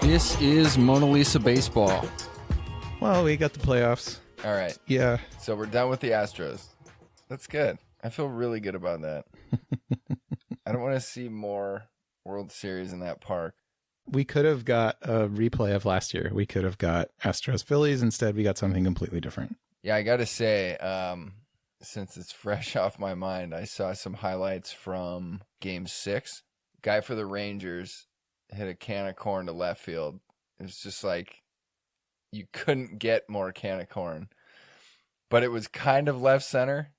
This is Mona Lisa Baseball. Well, we got the playoffs. All right. Yeah. So we're done with the Astros. That's good. I feel really good about that. I don't want to see more World Series in that park. We could have got a replay of last year. We could have got Astros Phillies. Instead, we got something completely different. Yeah, I got to say, since it's fresh off my mind, I saw some highlights from Game 6. Guy for the Rangers hit a can of corn to left field. It was just like you couldn't get more can of corn. But it was kind of left center.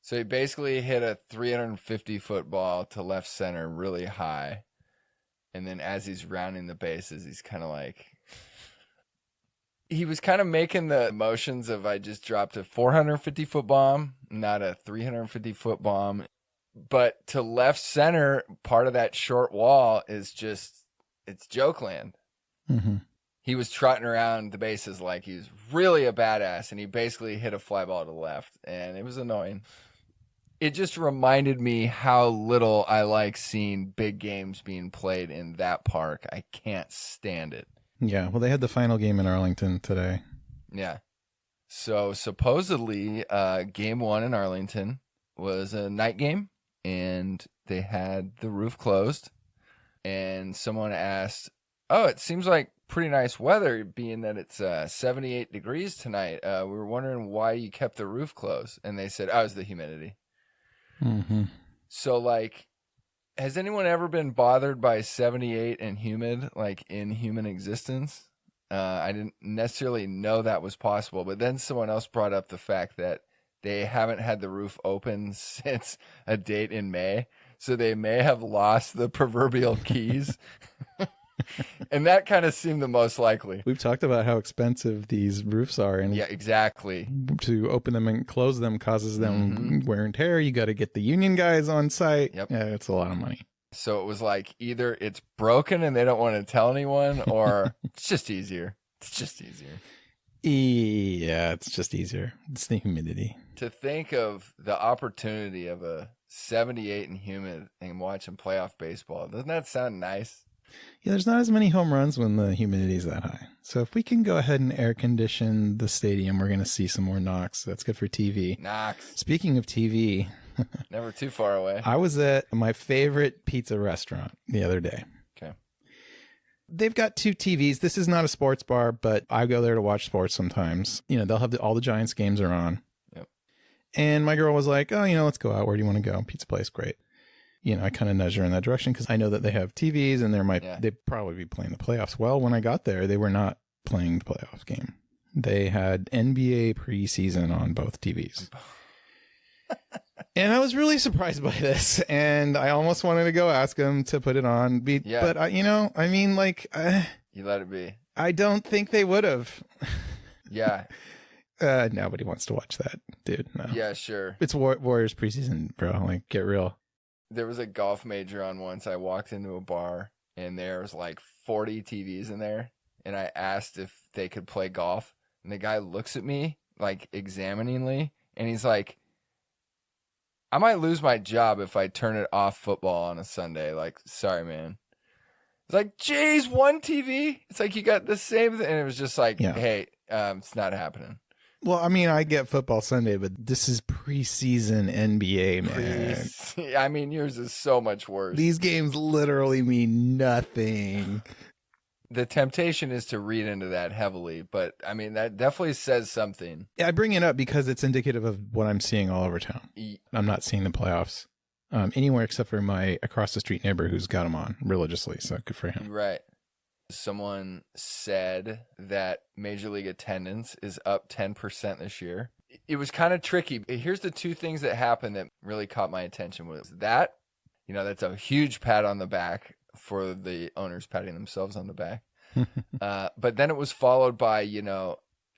So he basically hit a 350-foot ball to left center really high. And then as he's rounding the bases, he's kind of like... He was kind of making the motions of I just dropped a 450-foot bomb, not a 350-foot bomb. But to left center, part of that short wall is just, it's joke land. Mm-hmm. He was trotting around the bases like he was really a badass, and he basically hit a fly ball to left, and it was annoying. It just reminded me how little I like seeing big games being played in that park. I can't stand it. Yeah, well, they had the final game in Arlington today. Yeah. So supposedly, Game 1 in Arlington was a night game, and they had the roof closed. And someone asked, oh, it seems like pretty nice weather, being that it's 78 degrees tonight. We were wondering why you kept the roof closed. And they said, oh, it was the humidity. Mm-hmm. So, like, has anyone ever been bothered by 78 and humid, like, in human existence? I didn't necessarily know that was possible, but then someone else brought up the fact that they haven't had the roof open since a date in May, so they may have lost the proverbial keys. And that kind of seemed the most likely. We've talked about how expensive these roofs are. And yeah, exactly. To open them and close them causes them wear and tear. You got to get the union guys on site. Yep. Yeah, it's a lot of money. So it was like either it's broken and they don't want to tell anyone, or it's just easier. It's just easier. Yeah, it's just easier. It's the humidity. To think of the opportunity of a 78 and humid and watching playoff baseball, doesn't that sound nice? Yeah, there's not as many home runs when the humidity is that high. So if we can go ahead and air condition the stadium, we're going to see some more knocks. That's good for TV. Knocks. Speaking of TV, never too far away. I was at my favorite pizza restaurant the other day. Okay. They've got 2 TVs. This is not a sports bar, but I go there to watch sports sometimes. You know, they'll have all the Giants games are on. Yep. And my girl was like, oh, let's go out. Where do you want to go? Pizza place. Great. I kind of nudge her in that direction because I know that they have TVs and they'd probably be playing the playoffs. Well, when I got there, they were not playing the playoff game. They had NBA preseason on both TVs. And I was really surprised by this. And I almost wanted to go ask them to put it on. But, you let it be. I don't think they would have. Yeah. Nobody wants to watch that, dude. No. Yeah, sure. It's Warriors preseason, bro. Like, get real. There was a golf major on once. I walked into a bar and there was like 40 TVs in there. And I asked if they could play golf. And the guy looks at me like examiningly. And he's like, I might lose my job if I turn it off football on a Sunday. Like, sorry, man. It's like, geez, one TV? It's like you got the same thing. And it was just like, hey, it's not happening. Well, I mean, I get football Sunday, but this is preseason NBA, man. I mean, yours is so much worse. These games literally mean nothing. The temptation is to read into that heavily, but I mean, that definitely says something. I bring it up because it's indicative of what I'm seeing all over town. I'm not seeing the playoffs anywhere except for my across the street neighbor who's got them on religiously, so good for him. Right. Someone said that Major League attendance is up 10% this year. It was kind of tricky. Here's the 2 things that happened that really caught my attention was that, that's a huge pat on the back for the owners patting themselves on the back. But then it was followed by,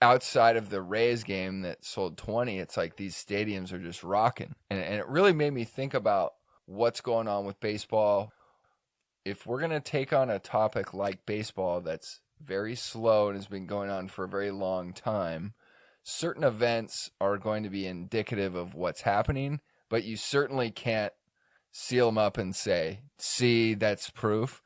outside of the Rays game that sold 20, it's like these stadiums are just rocking. And it really made me think about what's going on with baseball. If we're going to take on a topic like baseball that's very slow and has been going on for a very long time, certain events are going to be indicative of what's happening, but you certainly can't seal them up and say, see, that's proof.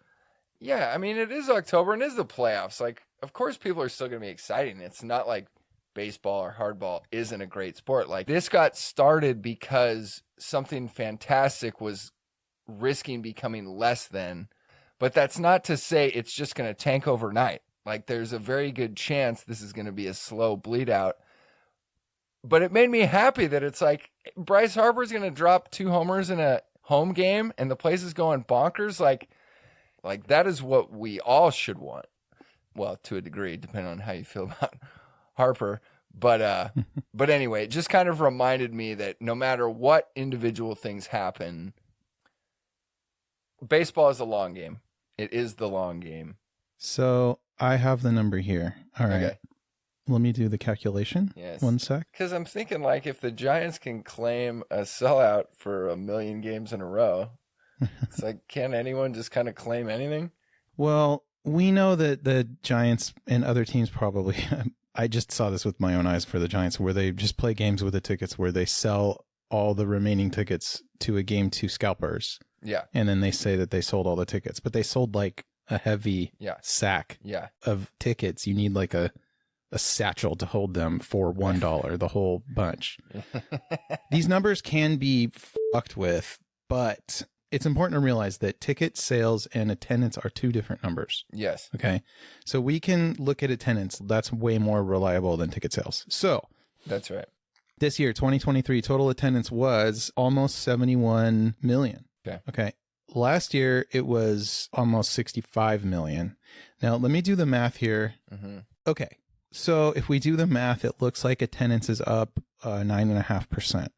Yeah, I mean, it is October and it is the playoffs. Like, of course, people are still going to be excited. It's not like baseball or hardball isn't a great sport. Like, this got started because something fantastic was risking becoming less than. But that's not to say it's just going to tank overnight. Like, there's a very good chance this is going to be a slow bleed out. But it made me happy that it's like Bryce Harper's going to drop 2 homers in a home game and the place is going bonkers. Like that is what we all should want. Well, to a degree, depending on how you feel about Harper. But anyway, it just kind of reminded me that no matter what individual things happen, baseball is a long game. It is the long game. So I have the number here. All right. Okay. Let me do the calculation. Yes. 1 sec. Because I'm thinking, like, if the Giants can claim a sellout for 1 million games in a row, it's like, can anyone just kind of claim anything? Well, we know that the Giants and other teams probably, I just saw this with my own eyes for the Giants, where they just play games with the tickets where they sell all the remaining tickets to a game to scalpers. Yeah. And then they say that they sold all the tickets, but they sold like a heavy sack of tickets. You need like a satchel to hold them for $1, the whole bunch. These numbers can be fucked with, but it's important to realize that ticket sales and attendance are 2 different numbers. Yes. Okay. So we can look at attendance. That's way more reliable than ticket sales. So that's right. This year, 2023, total attendance was almost 71 million. Okay. Last year, it was almost 65 million. Now, let me do the math here. Mm-hmm. Okay. So if we do the math, it looks like attendance is up 9.5%.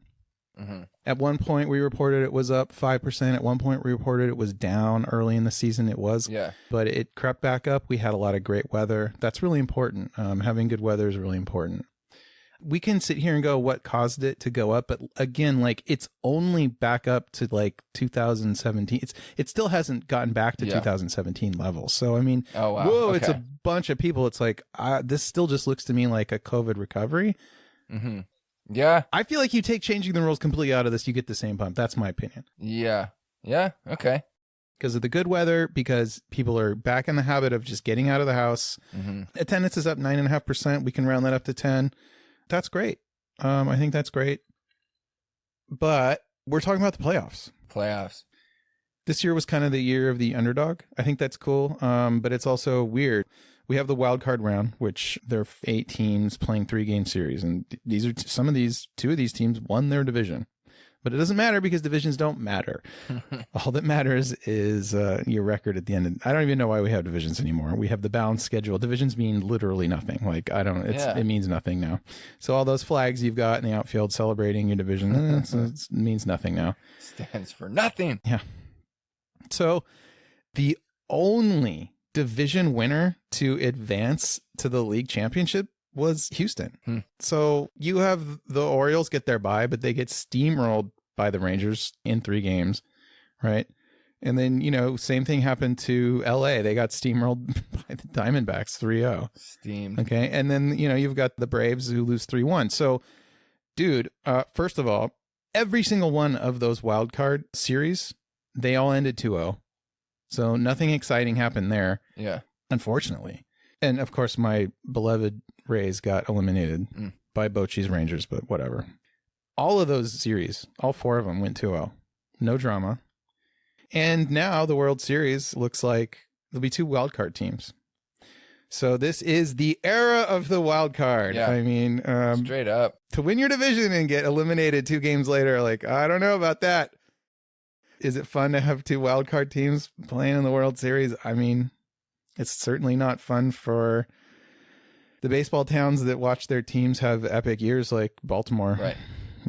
Mm-hmm. At one point, we reported it was up 5%. At one point, we reported it was down early in the season. It was, but it crept back up. We had a lot of great weather. That's really important. Having good weather is really important. We can sit here and go, what caused it to go up? But again, like it's only back up to like 2017. It still hasn't gotten back to 2017 levels. So, I mean, it's a bunch of people. It's like, this still just looks to me like a COVID recovery. Mm-hmm. Yeah. I feel like you take changing the rules completely out of this, you get the same pump. That's my opinion. Yeah. Yeah. Okay. Because of the good weather, because people are back in the habit of just getting out of the house. Mm-hmm. Attendance is up 9.5%. We can round that up to 10. That's great. I think that's great. But we're talking about the playoffs. This year was kind of the year of the underdog. I think that's cool. But it's also weird. We have the wild card round, which there are 8 teams playing 3-game series. And these are 2 of these teams won their division. But it doesn't matter because divisions don't matter. All that matters is your record at the end. I don't even know why we have divisions anymore. We have the balanced schedule. Divisions mean literally nothing. Like, it means nothing now. So all those flags you've got in the outfield celebrating your division, it means nothing now. Stands for nothing. Yeah. So the only division winner to advance to the league championship was Houston. So you have the Orioles get their bye, but they get steamrolled by the Rangers in 3 games, right? And then, same thing happened to LA. They got steamrolled by the Diamondbacks 3-0. Steamed. Okay. And then, you've got the Braves who lose 3-1. So, dude, first of all, every single one of those wild card series, they all ended 2-0. So nothing exciting happened there. Yeah. Unfortunately. And of course, my beloved Rays got eliminated by Bochy's Rangers, but whatever. All of those series, all 4 of them went 2-0. No drama. And now the World Series looks like there'll be 2 wildcard teams. So this is the era of the wild card. Yeah. I mean, straight up. To win your division and get eliminated 2 games later, like, I don't know about that. Is it fun to have 2 wildcard teams playing in the World Series? I mean, it's certainly not fun for the baseball towns that watch their teams have epic years like Baltimore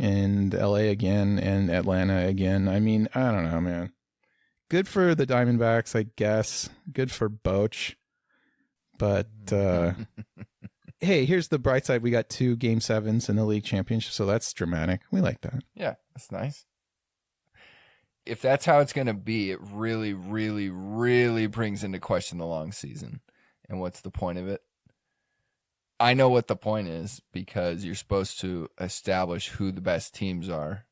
and LA again and Atlanta again. I mean, I don't know, man. Good for the Diamondbacks, I guess. Good for Boch. But hey, here's the bright side. We got 2 Game 7s in the league championship, so that's dramatic. We like that. Yeah, that's nice. If that's how it's going to be, it really, really, really brings into question the long season. And what's the point of it? I know what the point is because you're supposed to establish who the best teams are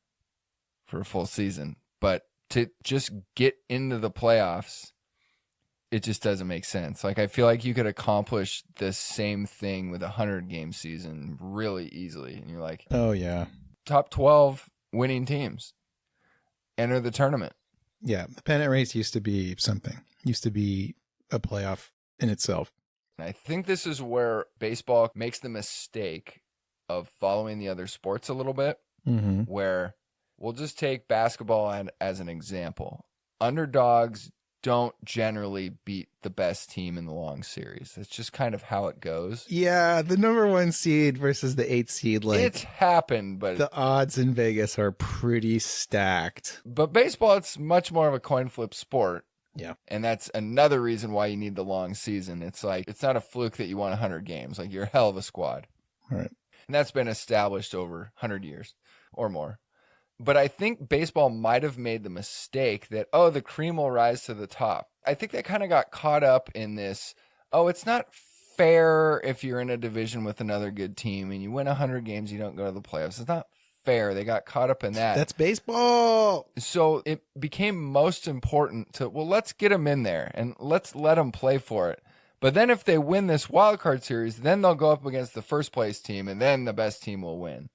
for a full season. But to just get into the playoffs it just doesn't make sense. Like, I feel like you could accomplish the same thing with a 100-game season really easily. And you're like, oh, yeah. top 12 winning teams enter the tournament. Yeah, the pennant race used to be something. Used to be a playoff in itself. And I think this is where baseball makes the mistake of following the other sports a little bit, where we'll just take basketball as an example. Underdogs don't generally beat the best team in the long series. That's just kind of how it goes. Yeah, the number 1 seed versus the 8th seed. Like, it's happened, but the odds in Vegas are pretty stacked. But baseball, it's much more of a coin flip sport. Yeah. And that's another reason why you need the long season. It's like, it's not a fluke that you won 100 games. Like, you're a hell of a squad. All right. And that's been established over 100 years or more. But I think baseball might have made the mistake that, oh, the cream will rise to the top. I think they kind of got caught up in this, oh, it's not fair if you're in a division with another good team and you win 100 games, you don't go to the playoffs. It's not fair. They got caught up in that. That's baseball. So it became most important to, well, let's get them in there and let's let them play for it. But then if they win this wild card series, then they'll go up against the first place team and then the best team will win.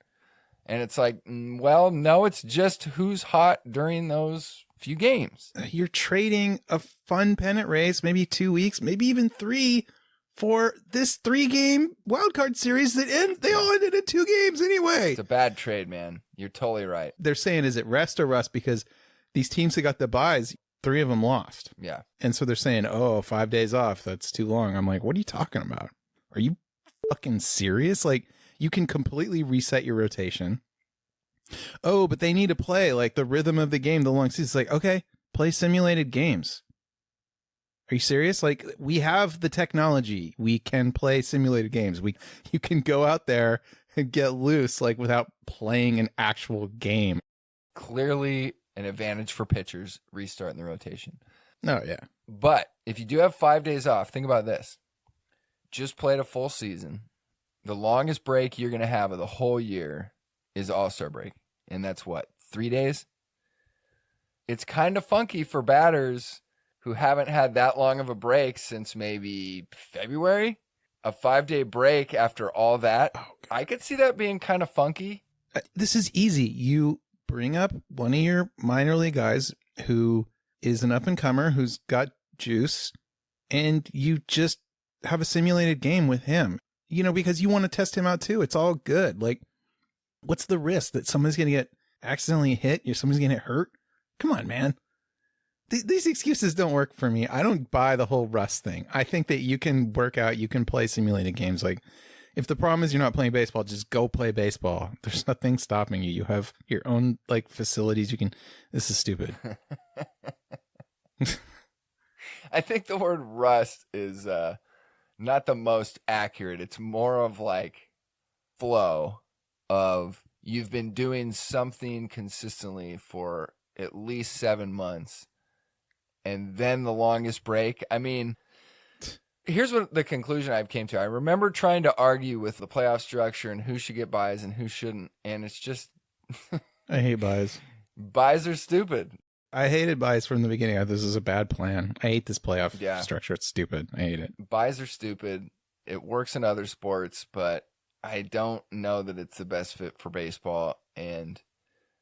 And it's like, well, no, it's just who's hot during those few games. You're trading a fun pennant race, maybe 2 weeks, maybe even 3, for this 3-game wildcard series they all ended in 2 games anyway. It's a bad trade, man. You're totally right. They're saying, is it rest or rust? Because these teams that got the buys, 3 of them lost. Yeah. And so they're saying, oh, 5 days off, that's too long. I'm like, what are you talking about? Are you fucking serious? Like, you can completely reset your rotation. Oh, but they need to play like the rhythm of the game, the long season. It's like, okay, play simulated games. Are you serious? Like, we have the technology. We can play simulated games. You can go out there and get loose, like, without playing an actual game. Clearly an advantage for pitchers restarting the rotation. Oh, yeah. But if you do have 5 days off, think about this. Just played a full season. The longest break you're going to have of the whole year is All-Star break. And that's what, 3 days? It's kind of funky for batters who haven't had that long of a break since maybe February. A 5-day break after all that. Oh, I could see that being kind of funky. This is easy. You bring up one of your minor league guys who is an up-and-comer who's got juice, and you just have a simulated game with him. You know, because you want to test him out too. It's all good. Like, what's the risk that somebody's going to get accidentally hit? Somebody's going to get hurt? Come on, man. These excuses don't work for me. I don't buy the whole rust thing. I think that you can work out, you can play simulated games. Like, if the problem is you're not playing baseball, just go play baseball. There's nothing stopping you. You have your own, like, facilities. You can, this is stupid. I think the word rust is not the most accurate. It's more of like flow of you've been doing something consistently for at least 7 months. And then the longest break. I mean, here's what the conclusion I came to. I remember trying to argue with the playoff structure and who should get buys and who shouldn't. And it's just... I hate buys. Buys are stupid. I hated buys from the beginning. This is a bad plan. I hate this playoff structure. It's stupid. I hate it. Buys are stupid. It works in other sports, but I don't know that it's the best fit for baseball. And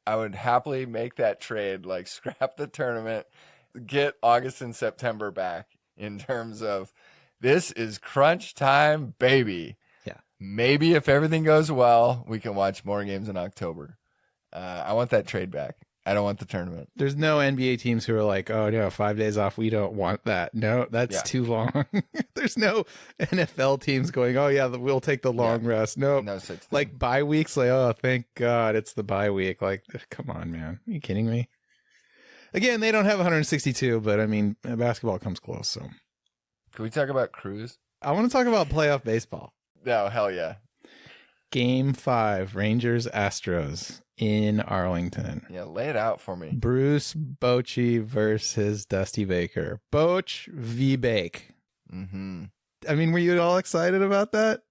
I would happily make that trade, like scrap the tournament, get August and September back in terms of this is crunch time, baby. Yeah. Maybe if everything goes well, we can watch more games in October. I want that trade back. I don't want the tournament. There's no NBA teams who are like, oh, no, 5 days off. We don't want that. No, that's too long. There's no NFL teams going, oh, yeah, we'll take the long rest. Nope. No such thing. Like bye weeks, like, oh, thank God it's the bye week. Like, come on, man. Are you kidding me? Again, they don't have 162, but I mean, basketball comes close. So, can we talk about Cruz? I want to talk about playoff baseball. No, hell yeah. Game 5, Rangers Astros in Arlington. Yeah, lay it out for me. Bruce Bochy versus Dusty Baker. Boch v. Bake. Mm-hmm. I mean, were you all excited about that?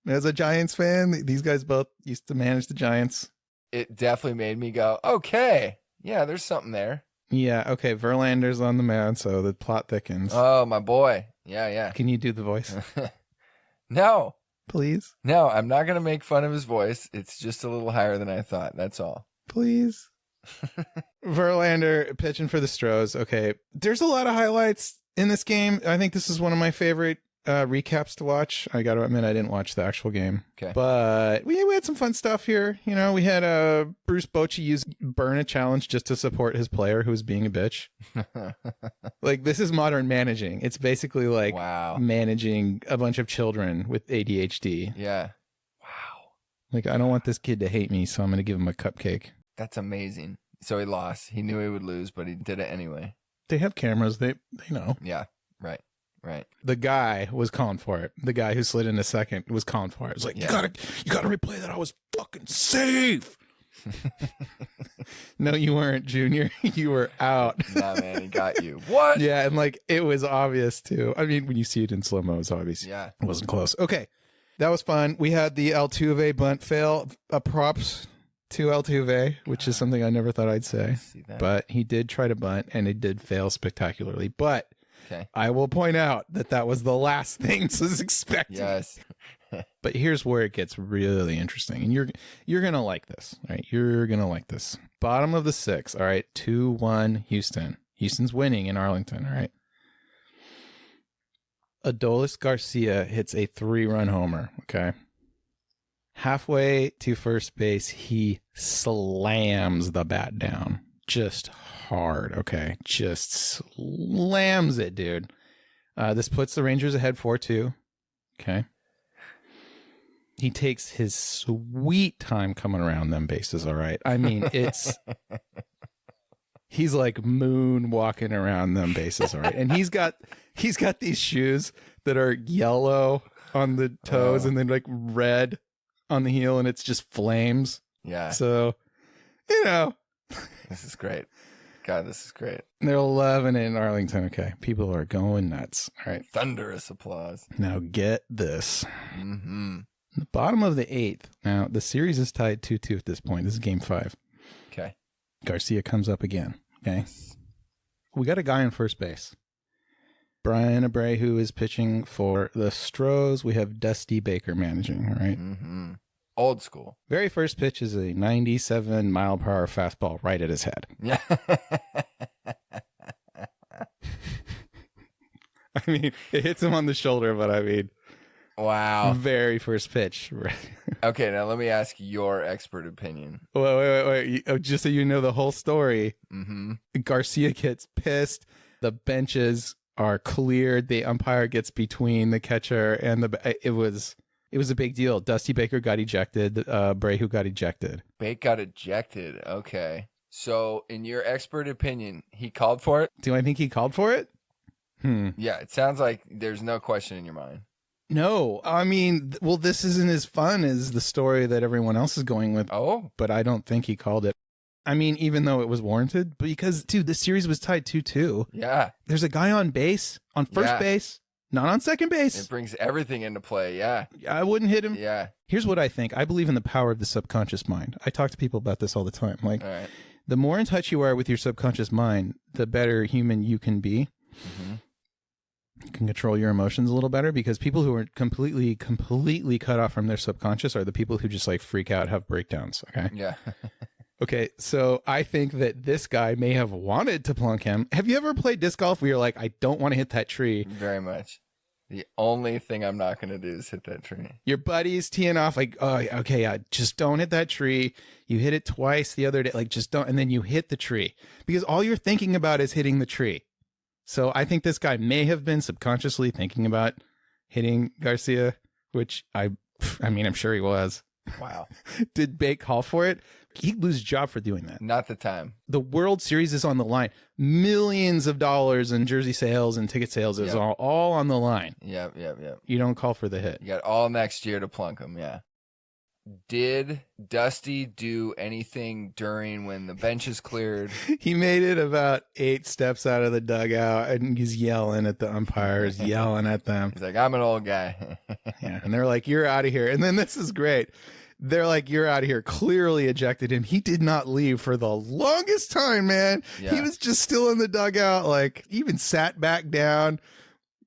As a Giants fan, these guys both used to manage the Giants. It definitely made me go, okay, yeah, there's something there. Yeah, okay. Verlander's on the mound, so the plot thickens. Oh, my boy. Yeah. Can you do the voice? No. Please? No, I'm not going to make fun of his voice. It's just a little higher than I thought. That's all. Please? Verlander pitching for the Stros. Okay. There's a lot of highlights in this game. I think this is one of my favorite recaps to watch. I got to admit, I didn't watch the actual game. Okay. But we had some fun stuff here. You know, we had Bruce Bochy burn a challenge just to support his player who was being a bitch. Like, this is modern managing. It's basically like managing a bunch of children with ADHD. Yeah. Wow. Like, I don't want this kid to hate me, so I'm going to give him a cupcake. That's amazing. So he lost. He knew he would lose, but he did it anyway. They have cameras. They know. Yeah. Right. The guy was calling for it. The guy who slid into second was calling for it. It was like, you gotta replay that. I was fucking safe. No, you weren't, Junior. You were out. Nah, man, he got you. What? Yeah, and like it was obvious too. I mean, when you see it in slow mo, it's obvious. Yeah, it wasn't close. Okay, that was fun. We had the Altuve bunt fail. Props to Altuve, which is something I never thought I'd say. But he did try to bunt, and it did fail spectacularly. But okay, I will point out that was the last thing was expected. Yes. But here's where it gets really interesting, and you're gonna like this, right? You're gonna like this. Bottom of the 6th, all right, 2-1 Houston. Houston's winning in Arlington, all right. Adolis Garcia hits a 3-run homer. Okay, halfway to first base, he slams the bat down, just hard. Okay, just slams it, dude. This puts the Rangers ahead 4-2. Okay. He takes his sweet time coming around them bases, all right? I mean, he's like moonwalking around them bases, all right? And he's got these shoes that are yellow on the toes and then like red on the heel, and it's just flames. Yeah. So, you know. This is great. God, this is great. They're loving it in Arlington. Okay. People are going nuts. All right. Thunderous applause. Now get this. Mm-hmm. The bottom of the 8th. Now, the series is tied 2-2 at this point. This is game 5. Okay. Garcia comes up again. Okay. We got a guy on first base. Brian Abreu is pitching for the Stros. We have Dusty Baker managing, all right? Mm-hmm. Old school. Very first pitch is a 97 mile per hour fastball right at his head. Yeah. I mean, it hits him on the shoulder, but I mean, wow. Very first pitch. Okay, now let me ask your expert opinion. Wait. Just so you know the whole story. Mm-hmm. Garcia gets pissed. The benches are cleared. The umpire gets between the catcher and it was a big deal. Dusty Baker got ejected. Abreu got ejected. Bake got ejected. Okay. So, in your expert opinion, he called for it? Do I think he called for it? Yeah, it sounds like there's no question in your mind. No. I mean, well, this isn't as fun as the story that everyone else is going with. Oh? But I don't think he called it. I mean, even though it was warranted, because, dude, the series was tied 2-2. Yeah. There's a guy on base, on first base, not on second base. It brings everything into play, yeah. I wouldn't hit him. Yeah. Here's what I think. I believe in the power of the subconscious mind. I talk to people about this all the time. Like, all right. The more in touch you are with your subconscious mind, the better human you can be. Mm-hmm. You can control your emotions a little better, because people who are completely cut off from their subconscious are the people who just like freak out, have breakdowns. Okay. Yeah. Okay. So I think that this guy may have wanted to plunk him. Have you ever played disc golf where you're like, I don't want to hit that tree? Very much. The only thing I'm not going to do is hit that tree. Your buddy's teeing off like, oh, okay, just don't hit that tree. You hit it twice the other day, like just don't, and then you hit the tree because all you're thinking about is hitting the tree. So I think this guy may have been subconsciously thinking about hitting Garcia, which I mean, I'm sure he was. Wow. Did Bake call for it? He'd lose his job for doing that. Not the time. The World Series is on the line. Millions of dollars in jersey sales and ticket sales is all on the line. Yep. You don't call for the hit. You got all next year to plunk him, yeah. Did Dusty do anything during when the bench is cleared? He made it about 8 steps out of the dugout, and he's yelling at the umpires, yelling at them. He's like, I'm an old guy. Yeah, and they're like, you're out of here. And then this is great. they're like, you're out of here. Clearly ejected him. He did not leave for the longest time, man. Yeah. He was just still in the dugout, like even sat back down.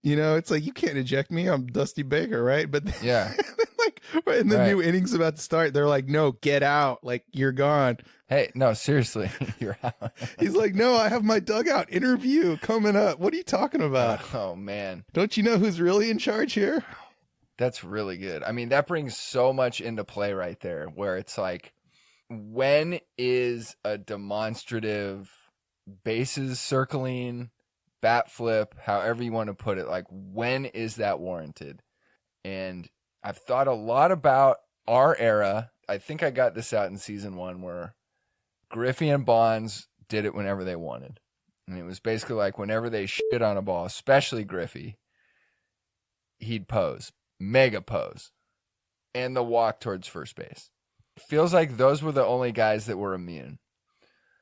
You know, it's like, you can't eject me. I'm Dusty Baker, right? But Yeah. like right in the new inning's about to start, they're like, no, get out. Like, you're gone. Hey, no, seriously, you're out. He's like, no, I have my dugout interview coming up. What are you talking about? Oh, man. Don't you know who's really in charge here? That's really good. I mean, that brings so much into play right there, where it's like, when is a demonstrative bases circling, bat flip, however you want to put it, like, when is that warranted? And I've thought a lot about our era. I think I got this out in season 1 where Griffey and Bonds did it whenever they wanted. And it was basically like whenever they shit on a ball, especially Griffey, he'd pose, mega pose, and the walk towards first base. It feels like those were the only guys that were immune.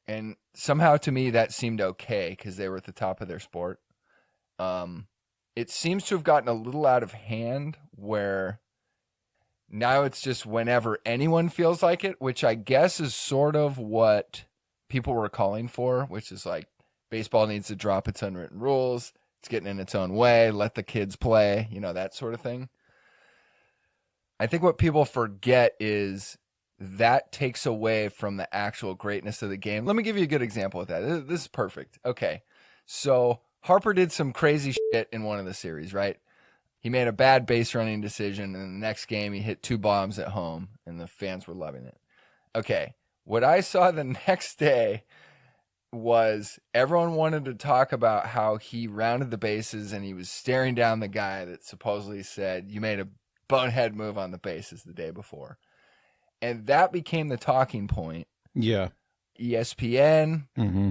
And somehow to me that seemed okay because they were at the top of their sport. It seems to have gotten a little out of hand where now it's just whenever anyone feels like it, which I guess is sort of what people were calling for, which is like baseball needs to drop its unwritten rules. It's getting in its own way. Let the kids play, you know, that sort of thing. I think what people forget is that takes away from the actual greatness of the game. Let me give you a good example of that. This is perfect. Okay. So Harper did some crazy shit in one of the series, right? He made a bad base running decision, and the next game he hit 2 bombs at home, and the fans were loving it. Okay. What I saw the next day was everyone wanted to talk about how he rounded the bases and he was staring down the guy that supposedly said, you made a bonehead move on the bases the day before. And that became the talking point. Yeah. ESPN,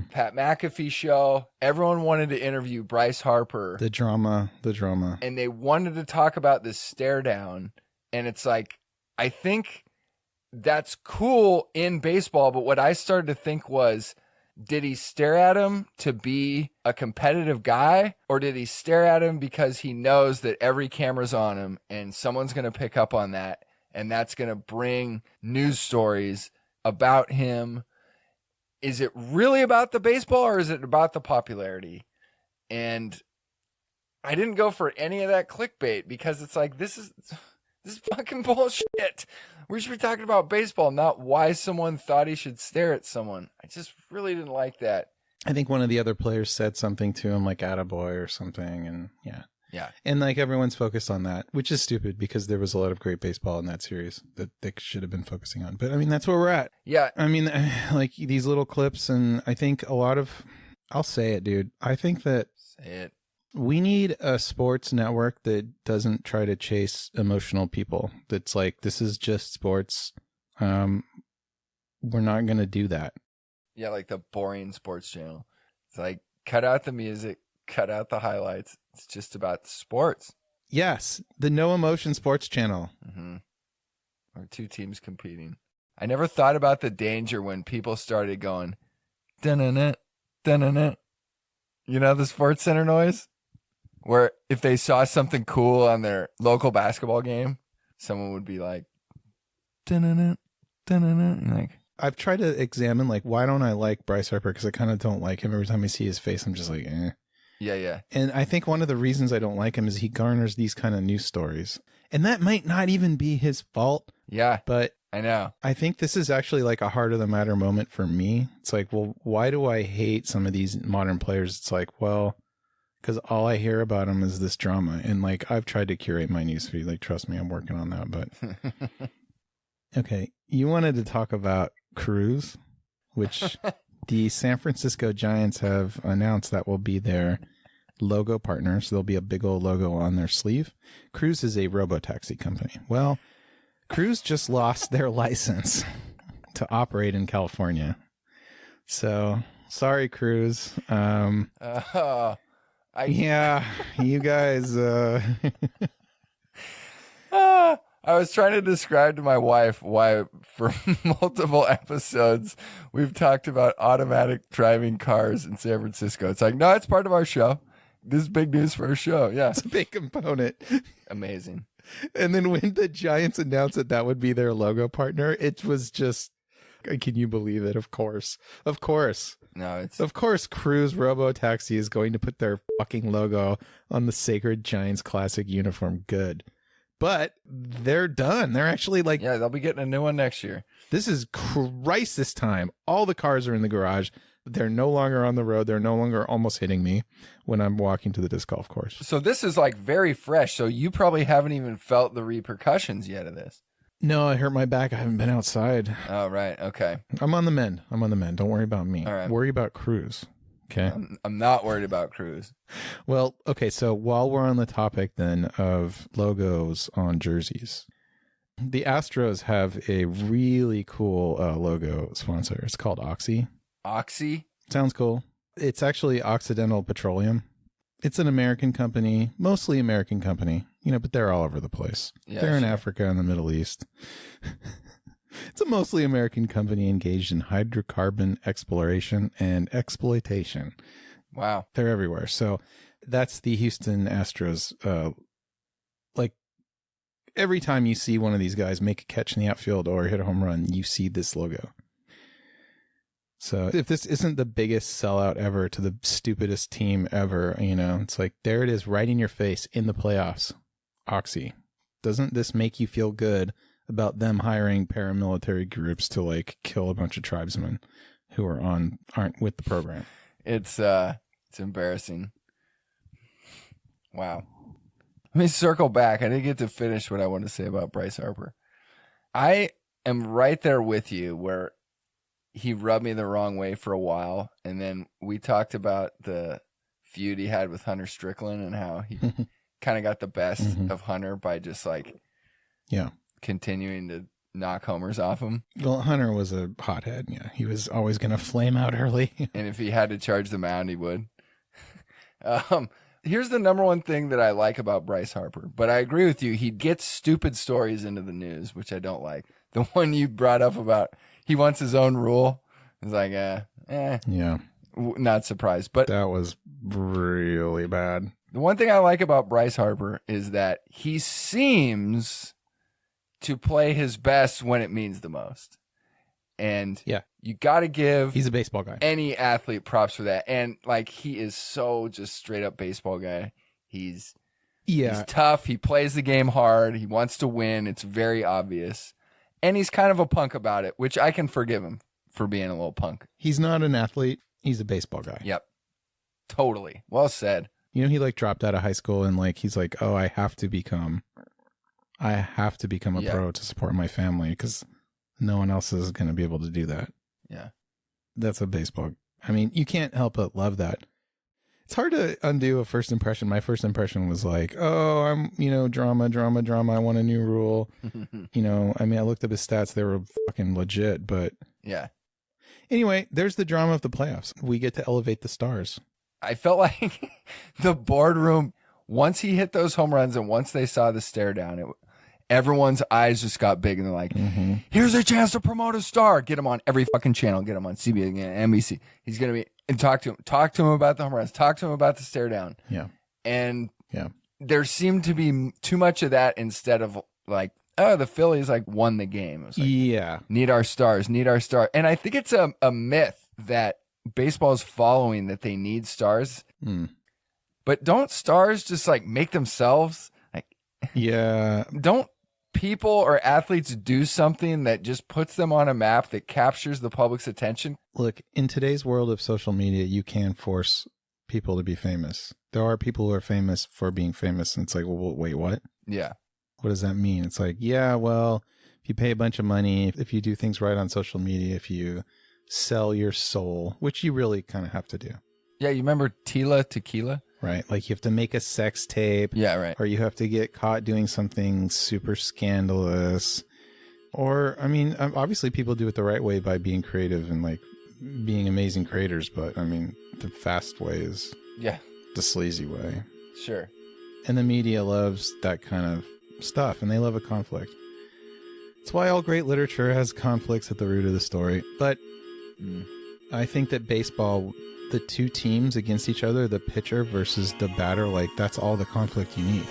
Pat McAfee show. Everyone wanted to interview Bryce Harper. The drama. And they wanted to talk about this stare down. And it's like, I think that's cool in baseball. But what I started to think was, did he stare at him to be a competitive guy? Or did he stare at him because he knows that every camera's on him and someone's going to pick up on that? And that's going to bring news stories about him. Is it really about the baseball or is it about the popularity? And I didn't go for any of that clickbait because it's like, this is fucking bullshit. We should be talking about baseball, not why someone thought he should stare at someone. I just really didn't like that. I think one of the other players said something to him like attaboy or something. And yeah. Yeah. And like everyone's focused on that, which is stupid because there was a lot of great baseball in that series that they should have been focusing on. But I mean, that's where we're at. Yeah. I mean, like these little clips, and I think a lot of, I'll say it, dude. I think that Say it. We need a sports network that doesn't try to chase emotional people. That's like, this is just sports. We're not going to do that. Yeah, like the boring sports channel. It's like, cut out the music, cut out the highlights. It's just about sports. Yes, the no emotion sports channel. Or 2 teams competing. I never thought about the danger when people started going, dun-dun-dun, dun-dun-dun. You know the Sports Center noise? Where if they saw something cool on their local basketball game, someone would be like, dun-dun-dun, dun-dun-dun. Like, I've tried to examine, like, why don't I like Bryce Harper? Because I kind of don't like him. Every time I see his face, I'm just like, eh. Yeah. And I think one of the reasons I don't like him is he garners these kind of news stories. And that might not even be his fault. Yeah. But I know. I think this is actually like a heart of the matter moment for me. It's like, well, why do I hate some of these modern players? It's like, well, because all I hear about them is this drama. And like, I've tried to curate my newsfeed. Like, trust me, I'm working on that. But okay, you wanted to talk about Cruz, which the San Francisco Giants have announced that will be their logo partner. So there'll be a big old logo on their sleeve. Cruz is a robotaxi company. Well, Cruz just lost their license to operate in California. So sorry, Cruz. Yeah, you guys. I was trying to describe to my wife why for multiple episodes we've talked about automatic driving cars in San Francisco. It's like, no, it's part of our show. This is big news for our show. Yeah. It's a big component. Amazing. And then when the Giants announced that would be their logo partner, it was just, can you believe it? Of course. Of course. No, it's Of course, Cruise Robo Taxi is going to put their fucking logo on the sacred Giants classic uniform. Good. But they're done. They're actually like, yeah, they'll be getting a new one next year. this is crisis time. All the cars are in the garage. They're no longer on the road. They're no longer almost hitting me when I'm walking to the disc golf course. So this is like very fresh. So you probably haven't even felt the repercussions yet of this. No, I hurt my back. I haven't been outside. Oh, right. Okay. I'm on the mend. Don't worry about me. All right. Worry about Cruz. Okay. I'm not worried about Cruz. Well, okay. So while we're on the topic then of logos on jerseys, the Astros have a really cool logo sponsor. It's called Oxy. Oxy? Sounds cool. It's actually Occidental Petroleum. It's an American company, mostly American company, but they're all over the place. Yeah, they're in sure. Africa and the Middle East. It's a mostly American company engaged in hydrocarbon exploration and exploitation. Wow. They're everywhere. So that's the Houston Astros. Like every time you see one of these guys make a catch in the outfield or hit a home run, you see this logo. So if this isn't the biggest sellout ever to the stupidest team ever, it's like, there it is right in your face in the playoffs. Oxy. Doesn't this make you feel good about them hiring paramilitary groups to like kill a bunch of tribesmen who aren't with the program? It's embarrassing. Wow. Let me circle back. I didn't get to finish what I want to say about Bryce Harper. I am right there with you where he rubbed me the wrong way for a while. And then we talked about the feud he had with Hunter Strickland and how he kind of got the best of Hunter by just like continuing to knock homers off him. Well, Hunter was a hothead. Yeah, he was always going to flame out early. And if he had to charge the mound, he would. Here's the number one thing that I like about Bryce Harper, but I agree with you. He gets stupid stories into the news, which I don't like. The one you brought up about he wants his own rule. It's like, yeah, not surprised. But that was really bad. The one thing I like about Bryce Harper is that he seems to play his best when it means the most. And you got to give he's a baseball guy. Any athlete props for that. And like, he is so just straight up baseball guy. He's tough. He plays the game hard. He wants to win. It's very obvious. And he's kind of a punk about it, which I can forgive him for being a little punk. He's not an athlete. He's a baseball guy. Yep. Totally. Well said. He like dropped out of high school and like, he's like, oh, I have to become a pro to support my family because no one else is going to be able to do that. Yeah. That's a baseball. I mean, you can't help but love that. It's hard to undo a first impression. My first impression was like, oh, I'm, drama. I want a new rule. I looked up his stats. They were fucking legit, but yeah. Anyway, there's the drama of the playoffs. We get to elevate the stars. I felt like the boardroom, once he hit those home runs and once they saw the stare down, everyone's eyes just got big and they're like, here's a chance to promote a star. Get him on every fucking channel. Get him on CBS, NBC. He's going to be, and talk to him about the home runs. Talk to him about the stare down. Yeah. And there seemed to be too much of that instead of like, oh, the Phillies like won the game. It was like, need our stars. And I think it's a myth that baseball is following that they need stars. But don't stars just like make themselves? Like, don't people or athletes do something that just puts them on a map that captures the public's attention? Look, in today's world of social media, you can force people to be famous. There are people who are famous for being famous. And it's like, well, wait, what? Yeah. What does that mean? It's like, well, if you pay a bunch of money, if you do things right on social media, if you sell your soul, which you really kind of have to do. Yeah, you remember Tequila? Right. Like you have to make a sex tape. Yeah, right. Or you have to get caught doing something super scandalous. Or, obviously people do it the right way by being creative and like being amazing creators. But the fast way is the sleazy way. Sure. And the media loves that kind of stuff and they love a conflict. It's why all great literature has conflicts at the root of the story. But I think that baseball, the two teams against each other, the pitcher versus the batter, like that's all the conflict you need.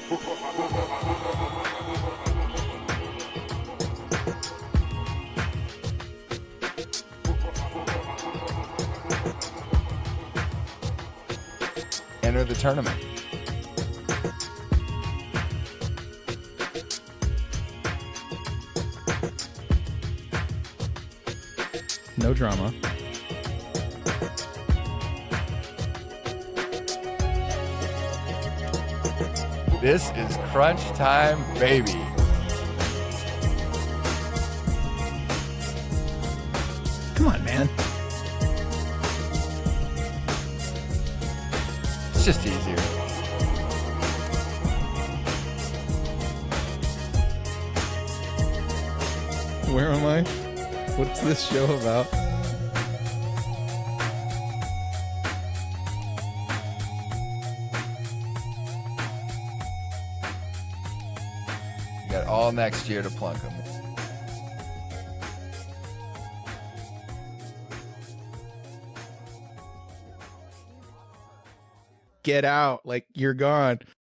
enter the tournament. No drama. This is crunch time, baby. Come on, man. It's just easier. Where am I? What's this show about? You got all next year to plunk them. Get out. Like, you're gone.